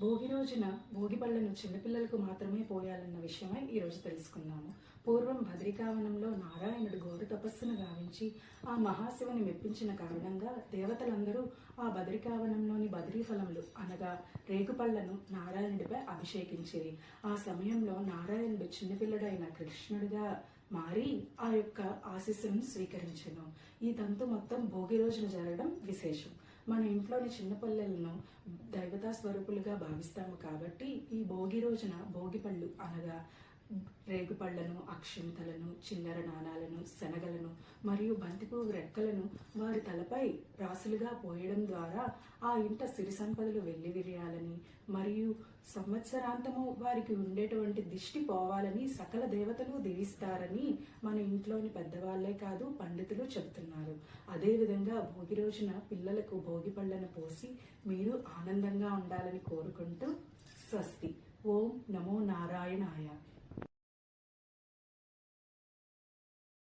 భోగి రోజున భోగి పళ్ళను చిన్నపిల్లలకు మాత్రమే పోయాలన్న విషయమై ఈరోజు తెలుసుకుందాము. పూర్వం బద్రికావనంలో నారాయణుడు ఘోర తపస్సును గావించి ఆ మహాశివుని మెప్పించిన కారణంగా దేవతలందరూ ఆ బద్రికావనంలోని బద్రీ ఫలములు అనగా రేగుపళ్లను నారాయణుడిపై అభిషేకించేది. ఆ సమయంలో నారాయణుడు చిన్నపిల్లడైన కృష్ణుడిగా మారి ఆ యొక్క ఆశీస్సులను స్వీకరించెను. ఈ తంతు మొత్తం భోగి రోజున జరగడం విశేషం. మన ఇంట్లోని చిన్నపిల్లలను దైవతా స్వరూపులుగా భావిస్తాము కాబట్టి ఈ భోగి రోజున భోగి పళ్ళు అనగా రేగుపళ్లను, అక్షింతలను, చిల్లర నాణాలను, శనగలను మరియు బంతిపువ్వు రెక్కలను వారి తలపై రాసులుగా పోయడం ద్వారా ఆ ఇంట సిరి సంపదలు వెల్లివిరియాలని మరియు సంవత్సరాంతము వారికి ఉండేటువంటి దిష్టి పోవాలని సకల దేవతలు దీవిస్తారని మన ఇంట్లోని పెద్దవాళ్లే కాదు పండితులు చెబుతున్నారు. అదేవిధంగా భోగి రోజున పిల్లలకు భోగి పళ్ళను పోసి మీరు ఆనందంగా ఉండాలని కోరుకుంటూ స్వస్తి. ఓం నమో నారాయణాయ.